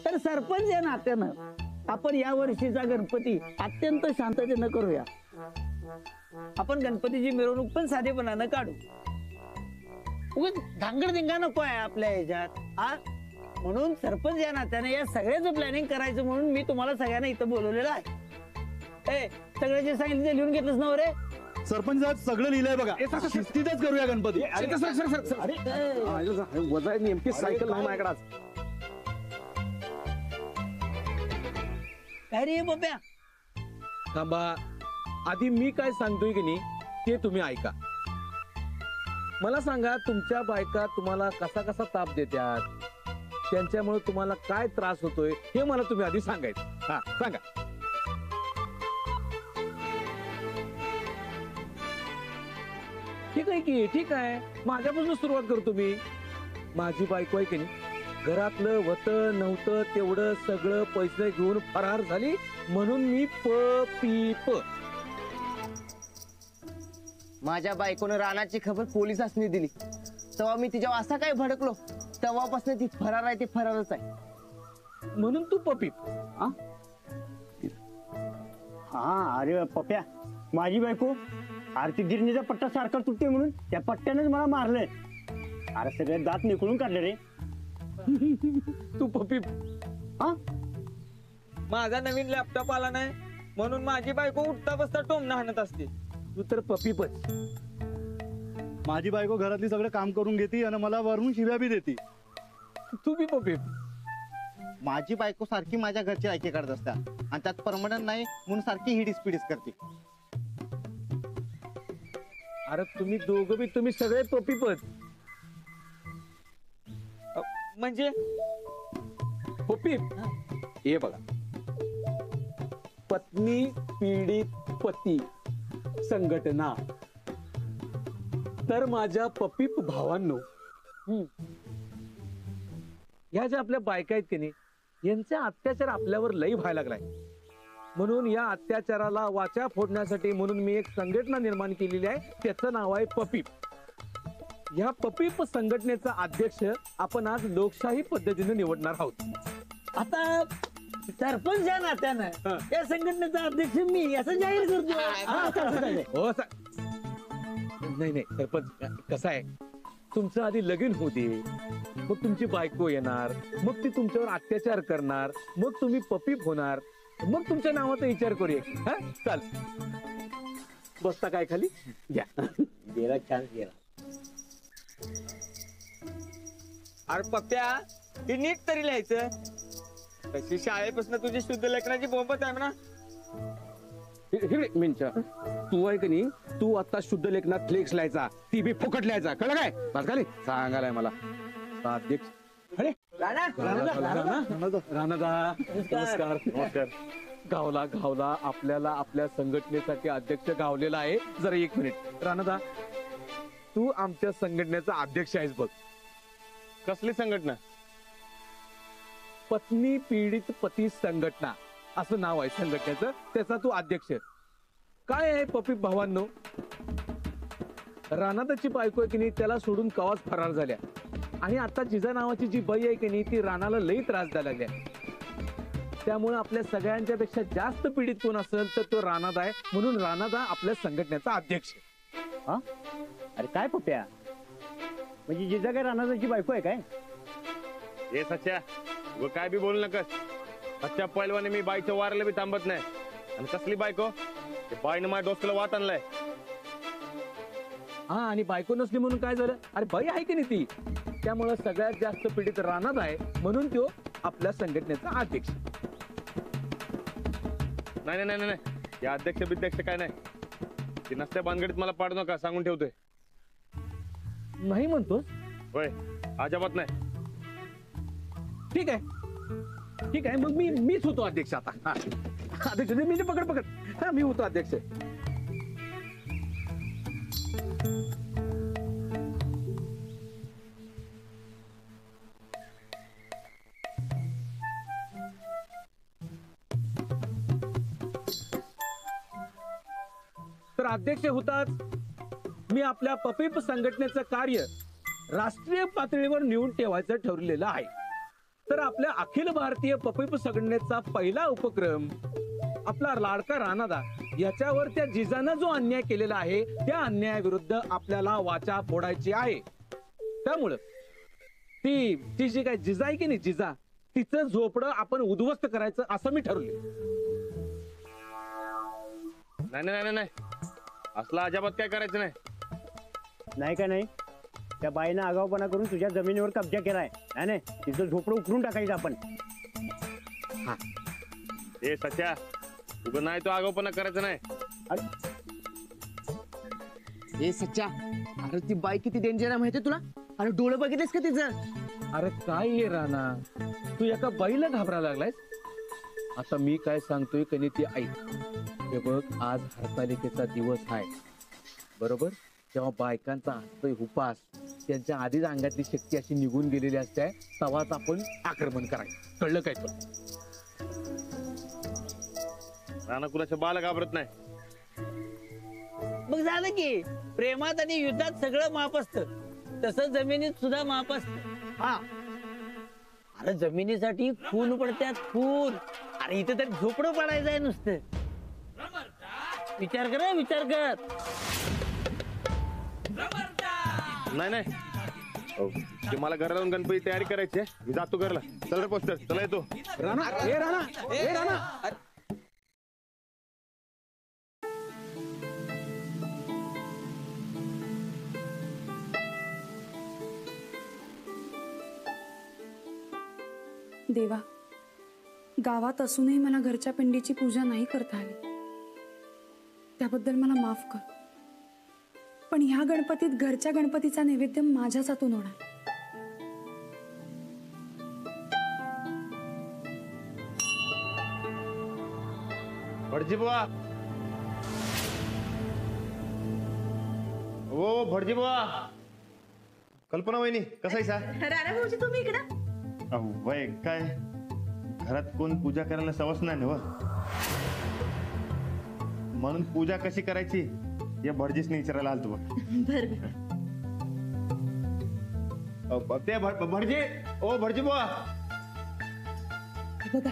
तर सरपंच या नात्यानं आपण या वर्षीचा गणपती अत्यंत शांततेनं करूया. आपण गणपतीची मिरवणूक पण साधेपणानं काढू. धांगडधिंगा नको आहे आपल्या ह्याच्यात हा. म्हणून सरपंच या नात्याने या सगळ्याचं प्लॅनिंग करायचं म्हणून मी तुम्हाला सगळ्यांना इथं बोलवलेलं आहे. सगळे जे सांगितलं ते लिहून घेतलंच ना रे. सरपंच आज सगळं लिहिलंय बघा. शिस्तीतच करूया गणपती. वजा नेमकी सायकल नाही माझ्याकडे आज. काय रे पप्या? थांबा, आधी मी काय सांगतोय की नाही ते तुम्ही ऐका. मला सांगा, तुमच्या बायका तुम्हाला कसा कसा ताप देतात, त्यांच्यामुळे तुम्हाला काय त्रास होतोय हे मला तुम्ही आधी सांगायचं. हा सांगा. ठीक आहे की, ठीक आहे, माझ्यापासून सुरुवात करतो मी. माझी बायको आहे की नाही, घरातलं होतं नव्हतं तेवढं सगळं पैसे घेऊन फरार झाली म्हणून मी प. माझ्या बायकोनं रानाची खबर पोलिसांनी दिली तेव्हा मी तिच्यावर असा काय भडकलो, तेव्हापासून ती फरार आहे, ती फरारच आहे. म्हणून तू पपीप. हा अरे पप्या, माझी बायको आर्थिक गिरणीचा पट्टा सारखा तुटते म्हणून त्या पट्ट्यानेच मला मारलंय. अरे सगळे दात निकळून काढले रे. तू पपीप. हा माझा नवीन लॅपटॉप आला नाही म्हणून माझी बायको उठता बसता टोमणं हाणत असते. तू तर पपीपच. माझी बायको घरातली सगळं काम करून घेते आणि मला वरून शिव्या बी देते. तू बी पपीप. माझी बायको सारखी माझ्या घरची ऐके काढत असता आणि त्यात परमनंट नाही म्हणून सारखी हिडीस पिडीस करते. अरे तुम्ही दोघं बी तुम्ही सगळे पपीपच. म्हणजे पपीप. हे बघा, पत्नी पीडित पती संघटना. तर माझ्या पपीप भावांनो, ह्या ज्या आपल्या बायका आहेत की नाही, यांचा अत्याचार आपल्यावर लई व्हायला लागलाय. म्हणून या अत्याचाराला वाचा फोडण्यासाठी म्हणून मी एक संघटना निर्माण केलेली आहे. त्याचं नाव आहे पपीप. या पपीप संघटनेचा अध्यक्ष आपण आज लोकशाही पद्धतीने निवडणार आहोत. आता सरपंच या नात्यानं या संघटनेचा अध्यक्ष मी असं जाहीर करतो. हा, असं काय? हो नाही नाही सरपंच, कसं आहे, तुमचं आधी लगीन होते, मग तुमची बायको येणार, मग ती तुमच्यावर अत्याचार करणार, मग तुम्ही पपीप होणार, मग तुमच्या नावाचा विचार करूया. हा चाल, बसता काय खाली घ्या. गेला छान गेला. अरे पप्प्या, हे नीट तरी लिहायचं. तशी शाळेपासून तुझी शुद्ध लेखनाची बोंबच आहे ना. मिंच तू आहे की नाही, तू आता शुद्ध लेखनात फ्लेक्स लिहायचा, ती बी फुकट लिहायचा, कळलं काय? बस खाली सांगायलाय मला अध्यक्ष. अरे राणादा, नमस्कार. नमस्कार. गावला गावला आपल्याला आपल्या संघटनेसाठी अध्यक्ष गावलेला आहे. जरा एक मिनिट राणादा, तू आमच्या संघटनेचा अध्यक्ष आहेस बघ. कसली संघटना? पत्नी पीडित पती संघटना असं नाव आहे संघटनेचं. त्याचा तू अध्यक्ष. काय आहे पपीप भावांनो, राणादाची बायको आहे की नाही, त्याला सोडून कवाच फरार झाल्या. आणि आता जिजा नावाची जी बाई आहे की नाही, ती राणाला लई त्रास द्यायला लागल्या. त्यामुळे आपल्या सगळ्यांच्या पेक्षा जास्त पीडित कोण असेल तर तो राणादा आहे. म्हणून राणादा आपल्या संघटनेचा अध्यक्ष. हा अरे काय पप्या, म्हणजे जिजा काय राणाची बायको आहे काय? हे सच्चा, व काय बी बोलू नकस. सच्चा पैलवाने मी बाईचं वारलं बी थांबत नाही. आणि कसली बायको? ते बाईनं माझ्या डोसक्याला वाट आणलाय. हा, आणि बायको नसली म्हणून काय झालं? अरे बाई आहे की नाही ती. त्यामुळे सगळ्यात जास्त पीडित राणादा आहे म्हणून तो आपल्या संघटनेचा अध्यक्ष. नाही नाही नाही नाही, या अध्यक्ष बिध्यक्ष काय नाही. ते नसत्या भानगडीत मला पाडू नका, सांगून ठेवतोय. नाही म्हणतोस? होय, अजिबात नाही. ठीक आहे ठीक आहे, मग मीच होतो अध्यक्ष आता. हा अध्यक्ष मी पकड. हा मी होतो अध्यक्ष. तर अध्यक्ष होताच मी आपल्या पपीप संघटनेचं कार्य राष्ट्रीय पातळीवर नेऊन ठेवायचं ठरलेलं आहे. तर आपल्या अखिल भारतीय पपई संघटनेचा पहिला उपक्रम आपला लाडका राणादा याच्यावर त्या जिजानं जो अन्याय केलेला आहे त्या अन्यायाविरुद्ध आपल्याला वाचा फोडायची आहे. त्यामुळं ती जी काय जिजा आहे की नाही, जिजा तिचं झोपडं आपण उद्ध्वस्त करायचं असं मी ठरवले. नाही नाही नाही नाही असला अजाबात काय करायचं नाही. नाही का नाही, त्या बाईनं आगाऊपणा करून तुझ्या जमिनीवर कब्जा केलाय. नाही नाही, तिचं झोपडं उकरून टाकायचं आपण. ए सच्या उगं नाही तो आगाऊपणा करायचं नाही. हे सच्चा, अरे ती बाई किती डेंजर आहे माहितीये तुला? अरे डोळं बघितलेस का तिचं? अरे काय ये राणा, तू एका बाईला घाबरायला लागलायस. आता मी काय सांगतोय कधी ती ऐक. हे बघ, आज हरतालिकेचा दिवस आहे बरोबर. जेव्हा बायकांचा असतोय उपास, त्यांच्या आधीच अंगातली शक्ती अशी निघून गेलेली असते, तेव्हाच आपण आक्रमण करायचं. कळलं काय तुला? राणा कुणाच्या बाला घाबरत नाही. मग झालं की प्रेमात आणि युद्धात सगळं माप असतं, तसं जमिनीत सुद्धा माप असतं. हा, अरे जमिनीसाठी खून पडत्यात, खून. अरे इथं तर झोपडं पडायचं आहे नुसतं. विचार कर, विचार कर. नाही नाही हो, ते मला घराला जाऊन गणपती तयारी करायची आहे. मी जातो घरला. चल रे पोस्टर, चला येतो. राणा ए राणा देवा, गावात असूनही मला घरच्या पिंडीची पूजा नाही करता आली, त्याबद्दल मला माफ कर. पण ह्या गणपतीत घरच्या गणपतीचा नैवेद्य माझ्याच हातून होणार. भटजी बुवा, ओ भटजी बुवा. कल्पना वहिनी कसा आहे सा? राणा भाऊजी तुम्ही इकडं? अहो वय काय, घरात कोण पूजा करायला सवस नाही ना, म्हणून पूजा कशी करायची या भटजीसने विचारायला आलतो. बर ते भटजी, ओ भटजी बुवा. बघा,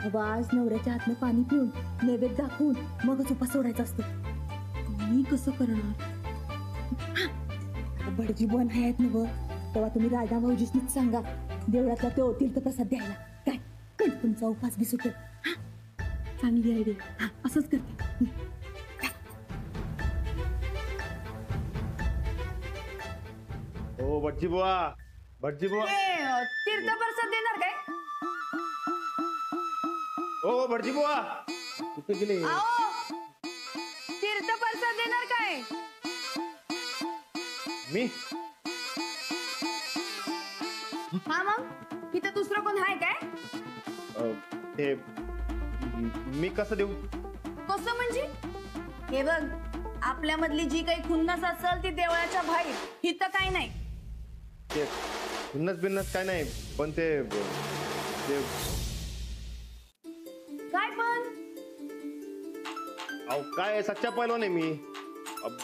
बाबा आज नवऱ्याच्या हातनं पाणी पिऊन नैवेद्य दाखवून मगच उपास सोडायचा असतो. मी कसं करणार? भटजी बुवा नाही आहेत ना बघ, तेव्हा तुम्ही राधा भाऊजीसनीच सांगा देवळातला तो तीर्थप्रसाद द्यायला. काय तुमचा उपास बी सुटेल. चांगली आयडिया. असंच करते. ओ भटजी बुवा, भटजी बुवा. तीर्थप्रसाद देणार काय? ओ भटजी बुवा. कुठे गेले? तीर्थप्रसाद देणार काय? मी हा, मग इथं दुसरं कोण आहे काय? ते मी कसं देऊ? कसं म्हणजे? हे बघ, आपल्यामधली जी काही खुन्नस असेल ती देवळाच्या बाहेर, इथं काही नाही. ते खुन्नस बिन्नस काय नाही, पण ते काय पण? अहो काय सच्चा पैलवान आहे मी.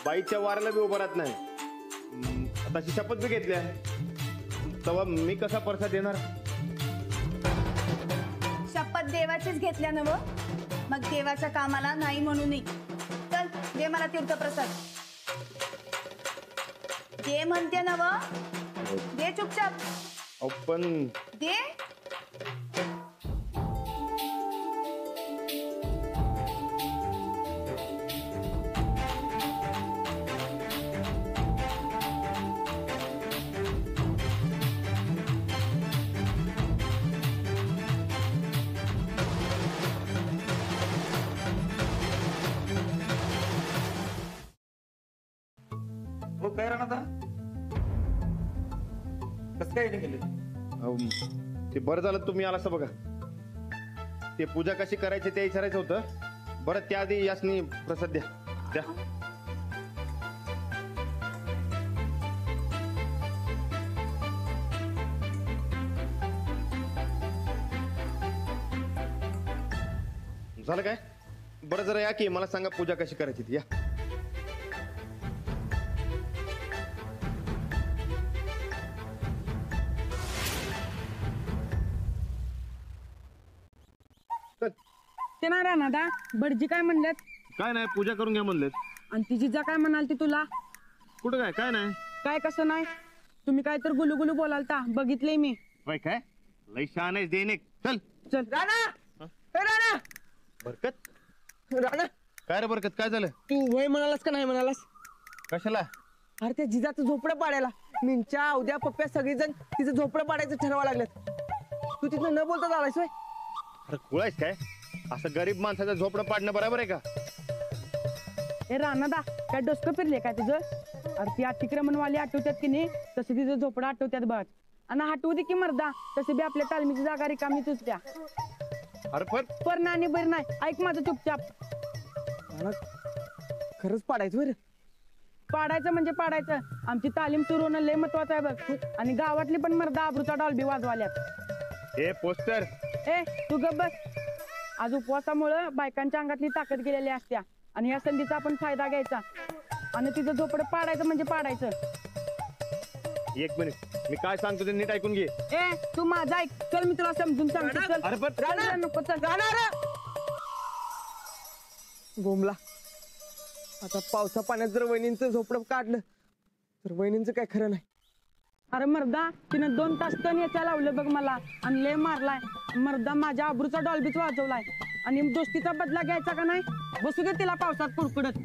बाईच्या वाऱ्याला बी उभं राहत नाही. तशी शपथ बी घेतल्या, तेव्हा मी कसा प्रसाद देणार? शपथ देवाचीच घेतल्या नव, मग देवाच्या कामाला नाही म्हणू नये. चल दे मला तीर्थप्रसाद. दे म्हणते नव, दे चुपचाप. अहो पण दे. काय राहणार कसं काय केलं? ते बरं झालं तुम्ही आला असं बघा. ते पूजा कशी करायची ते विचारायचं होतं. बरं त्याआधी यासनी प्रसाद द्या. द्या. झालं काय? बरं जरा या की मला सांगा पूजा कशी करायची ती. या. ते ना राणादा भटजी काय म्हणलेत काय नाही पूजा करून घ्या म्हणलेत. आणि ती जिजा काय म्हणाल ती तुला कुठं काय काय नाही. काय कसं नाही तुम्ही काय तर गुलुगुलू बोलालता बघितलंय मी. बाई काय लई शहाण आहेस देणे. चल चल राणा ए राणा बरकत. राणा काय रे बरकत काय झालं. तू वय म्हणालास का नाही म्हणालास. कशाला. अरे त्या जिजाचं झोपडं पाडायला मिंच्या उद्या पप्प्या सगळीजण तिचं झोपडं पाडायचं ठरवा लागलेत. तू तिथं न बोलता झालायस होय. अरे कुळायस काय असं गरीब माणसाचं झोपडं पाडणं बरोबर आहे का. ए राणादा काय डोसकं फिरले काय तुझं. अरे ती अतिक्रमणवाली आठवत्यात की नाही तसं तिचं झोपडं आठवत्यात बघ. आणि हटवू दे की मर्दा तसे बी आपल्या तालमीची जागा रिकामी तुझ्या. अरे पर नाही बर नाही ऐक माझं चुपचाप. खरंच पाडायचं बरं. पाडायचं म्हणजे पाडायचं. आमची तालीम सुरू होणं लय महत्वाचं आहे बघ. आणि गावातली पण मर्दा आबरूचा डॉल्बी वाजवाल्यात. हे पोस्टर ए तू गप बस. आज उपवासामुळं बायकांच्या अंगातली ताकद गेलेली असत्या आणि या संधीचा आपण फायदा घ्यायचा आणि तिचं झोपडं पाडायचं म्हणजे पाडायचं. एक मिनिट मी काय सांगतो ते नीट ऐकून घे. ए तू माझा ऐक. चल मी तुला समजून सांगतो. चल अरे पण राणा नको चल. बोंबला आता पावसा पाण्यात जर वहिनींचं झोपडं काढलं तर वहिनींचं काय खरं नाही. अरे मर्दा तिनं 2 तास तण याच्या लावलं बघ मला आणि लय मारलाय. मर्दा माझ्या आबरूचा डॉल्बीच वाजवलाय आणि दोस्तीचा बदला घ्यायचा का नाही. बसू दे तिला पावसात कुडकुडत.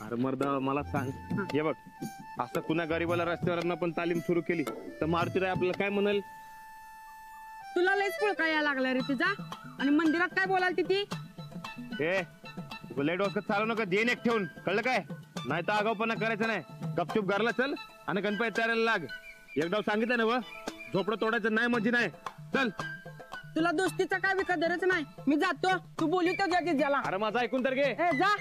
अरे मर्दा मला सांग हे बघ असं कुणा गरीबाला रस्त्यावर पण तालीम सुरू केली तर मारुतीराय आपल्याला काय म्हणाल. तुला लयच पुळका यायला लागलाय रे तिचा. आणि मंदिरात काय बोलाल ती. ए लय डोकं चालू नका देण एक ठेवून कळलं काय. नाही तर आगाऊपणा करायचं नाही. गपचूप घरला चल आणि गणपती तयारीला लाग. एकदा सांगितलं ना व झोपडं तोडायचं नाही म्हणजे नाही. चल तुला दोस्तीचा काय विकदरच नाही. मी जातो तू बोलू तर जा जिजाला. अरे माझं ऐकून तर घे. ए जा.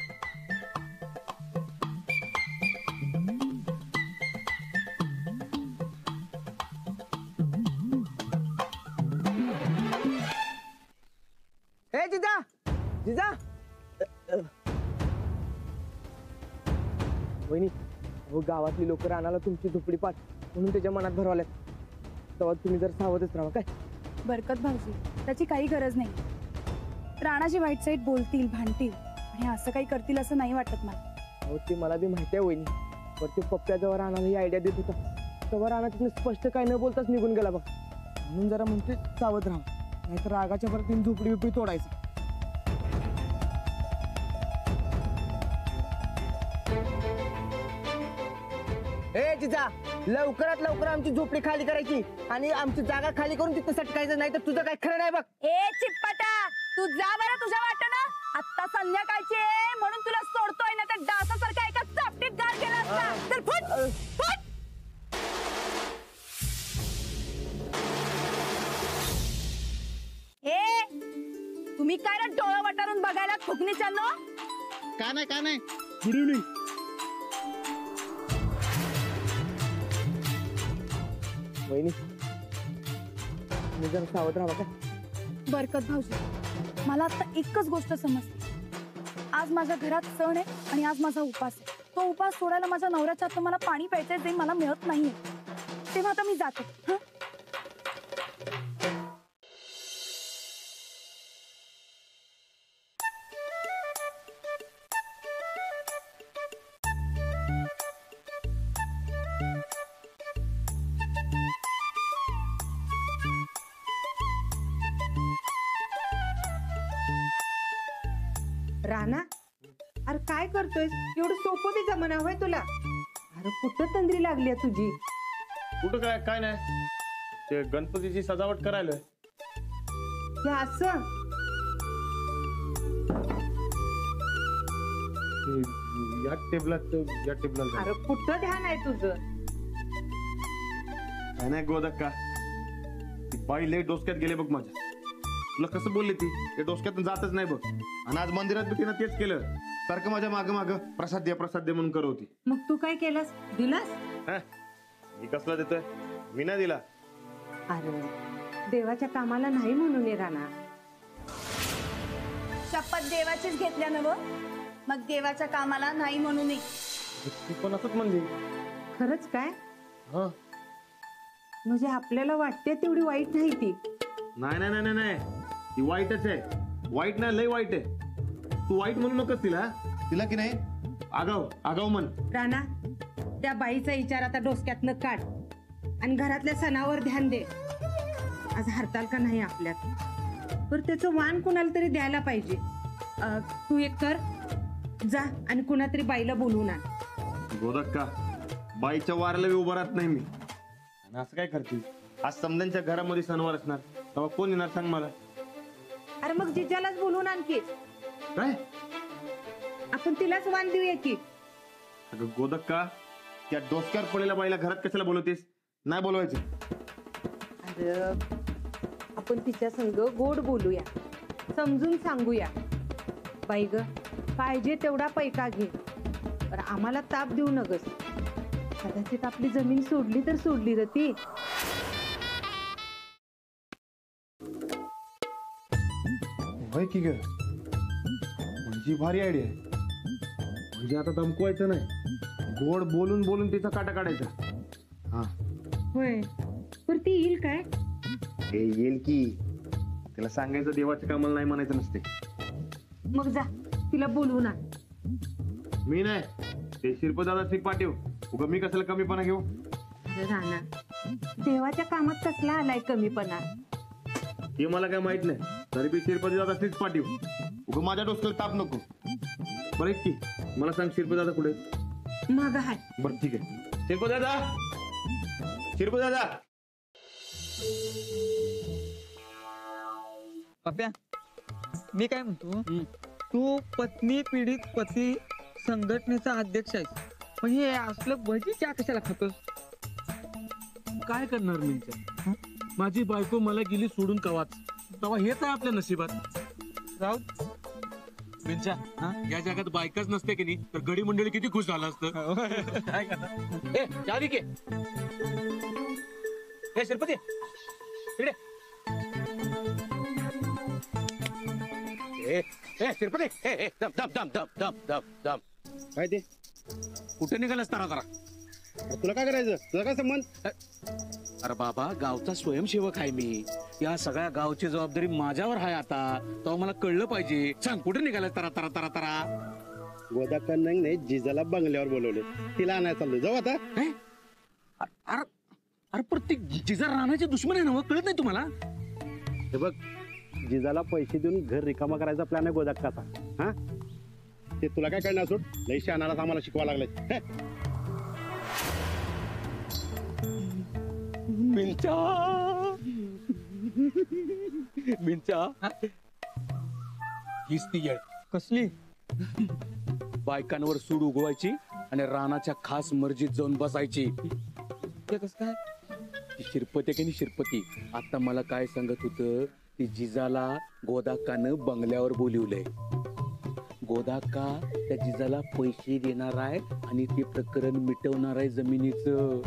ए जिजा जिजा वहिनी हो गावातली लोक रानाला तुमची झोपडी पाठ म्हणून त्याच्या मनात भरवल्यात. तेव्हा तुम्ही जर सावधच राहा काय. बरकत भाऊजी त्याची काही गरज नाही. राणाची वाईट साईड बोलतील भांडतील आणि असं काही करतील असं नाही वाटत मला. हो ते मला बी माहिती आहे वहिनी. पण ते पप्प्या जेव्हा राणाला ही आयडिया देत होता तेव्हा राणा तिथून स्पष्ट काय न बोलताच निघून गेला बघ. म्हणून जरा म्हणते सावध राहा नाहीतर रागाच्या परत झोपडी बिपडी तोडायचं. ए जिजा लवकरात लवकर आमची झोपडी खाली करायची आणि आमची जागा खाली करून तिथं सटकायचं नाही तर तुझं काय खरं नाही बघ. ए चिप्पाटा तू जा बरं तुझ्या वाटणं. आता संध्याकाळची आहे म्हणून तुला सोडतोय ना तर डासासारखा एका चापटीत गार केला असता. चल फुट फुट. ए तुम्ही काय रे डोळं वटारून बघायला फुकणीच्यानो. काय नाही वहिनी तुम्ही जरा सावध राहा काय. बरकत भाऊजी मला आता एकच गोष्ट समजते. आज माझ्या घरात सण आहे आणि आज माझा उपास आहे. तो उपास सोडायला माझ्या नवऱ्याच्या हातून मला पाणी प्यायचंय जे मला मिळत नाहीये. तेव्हा आता मी जाते. हं राणा अरे काय करतोय. एवढं सोपं बी जमाना होय तुला. अरे कुठं तंद्री लागली तुझी. कुठं काय काय नाही ते गणपतीची सजावट करायला. हे असं या टेबलात या टेबलात अरे कुठं ध्यान आहे तुझं. काय नाही गोदक्का ती बाई लय डोसक्यात गेले बघ माझ्या. तुला कसं बोलली ती ते डोसक्यातून जातच नाही बघ. आणि आज मंदिरात बी तिनं तेच केलं. सारखं माझ्या माग माग प्रसाद दे म्हणून करत होती. मग तू काय केलास दिलास. मी कसला देतोय मी नाही दिला. अरे देवाच्या कामाला नाही म्हणून ये राणा. शपथ देवाचीच घेतल्या ना मग देवाच्या कामाला नाही म्हणू नये. ती पण असंच म्हणली. खरंच काय. हा म्हणजे आपल्याला वाटते तेवढी वाईट नाही ती. नाही नाही नाही नाही ती वाईटच आहे. वाईट नाही, लय वाईट आहे. तू वाईट म्हणू नकोस तिला. तिला की नाही आगाव आगाव म्हण. राणा, त्या बाईचा विचार आता डोसक्यातनं काढ आणि घरातल्या सणावर ध्यान दे. आज हरताल का नाही आपल्यात, पर त्याचं वाण कुणाला तरी द्यायला पाहिजे. तू एक कर, जा आणि कुणातरी बाईला बोलवून आण. गोदक्का, बाईच्या वाऱ्याला उभं राहत नाही मी. आणि असं काय करते? आज समद्यांच्या घरामध्ये सणवार असणार, तेव्हा कोण येणार सांग मला? अरे मग जिजालाच बोलवून आणखी काय? आपण तिलाच वाण देऊया की. अगं गोदक्का, त्या डोसक्यावर पडलेल्या बाईला घरात कशाला बोलवतेस? नाही बोलवायचं. अरे आपण तिच्या संग गोड बोलूया, समजून सांगूया. बाई ग, पाहिजे तेवढा पैका घे, पण आम्हाला ताप देऊ नगस. कदाचित आपली जमीन सोडली तर सोडली र ती. होय की ग, म्हणजे भारी आयडिया आहे. म्हणजे आता धमकवायचं नाही, गोड बोलून बोलून तिचा काटा काढायचा. हा होय, पण ती येईल काय? हे येईल की. त्याला सांगायचं देवाच्या कामाला नाही म्हणायचं नसते. मग जा तिला बोलवून आण. मी नाही, ते शिल्पदादा श्री पाटीव. उगा मी कशाला कमीपणा घेऊ? अरे राणा, देवाच्या कामात कसला आलाय कमीपणा? ते मला काय माहित नाही. तरी बी शिल्पदादा श्रीच पाटीव. उगा माझ्या डोसक्याला ताप नको. बरं की, मला सांग शिल्पदादा कुठे? मग हाय. बरं ठीक आहे. शिल्पदादा, शिल्पदादा. पप्या, मी काय म्हणतो, तू पत्नी पीडित पती संघटनेचा अध्यक्ष आहेस, पण हे असलं भजी चहा कशाला खातोस? काय करणार मिंच्या? माझी बायको मला गेली सोडून कवाच. तेव्हा हेच आहे आपल्या नशिबात. राव, मिंच्या, या जगात बायकाच नसते की नाही, तर गडी मंडळी किती खुश झालं असतं. काय करणार? ए, चहा दे की. हे शिल्पती इकडे. ए शिल्पती, दम दम दम दम दम दम दम. काय ते? कुठे निघालास तारा तारा? तुला काय करायचं? तुला काय संबंध? अरे बाबा, गावचा स्वयंसेवक आहे मी. या सगळ्या गावची जबाबदारी माझ्यावर आहे आता. तेव्हा मला कळलं पाहिजे. सांग, कुठे निघालास तारा तारा तारा तारा? गोदाकांना नाही, जिजाला बंगल्यावर बोलवले, तिला आणायला चाललोय. जाऊ आता. अरे अरे प्रत्येक जिजा राहण्याचे दुश्मन आहे ना, कळत नाही तुम्हाला? हे बघ, जिजाला पैसे देऊन घर रिकामा करायचा प्लॅन आहे गोदाक्काचा. हा, ते तुला काय कळणार? सोड, लई शहाणालाच आम्हाला शिकवा लागलाय. मिंचा, मिंचा, हीच ती येळ. कसली? बायकांवर सूड उगवायची आणि रानाच्या खास मर्जीत जाऊन बसायची. ते कस काय? ती शिरपती की नाही, शिरपती आता मला काय सांगत होतं, ती जिजाला गोदाक्कानं बंगल्यावर बोलिवलंय. गोदाक्का त्या जिजाला पैसे देणार आहे आणि ते प्रकरण मिटवणार आहे जमिनीचं.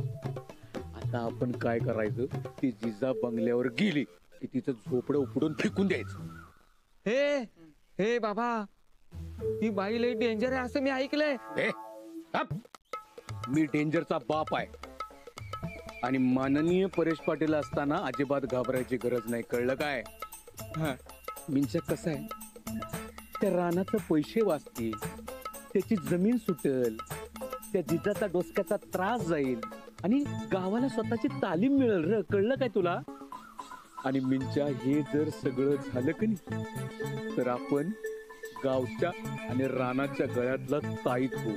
आता आपण काय करायचं, ती जिजा बंगल्यावर गेली की तिचं झोपडं उपडून फेकून द्यायचं. हे बाबा, ती बाई लई डेंजर आहे असं मी ऐकलंय. मी डेंजरचा बाप आहे आणि माननीय परेश पाटील असताना अजिबात घाबरायची गरज नाही, कळलं काय? मिंच्या कसं आहे, त्या रानाचं पैसे वाचतील, त्याची जमीन सुटल, त्या जिजाचा डोसक्याचा त्रास जाईल आणि गावाला स्वतःची तालीम मिळेल र, कळलं काय तुला? आणि मिंच्या, हे जर सगळं झालं की नाही, तर आपण गावच्या आणि रानाच्या गळ्यातला ताईत होऊ.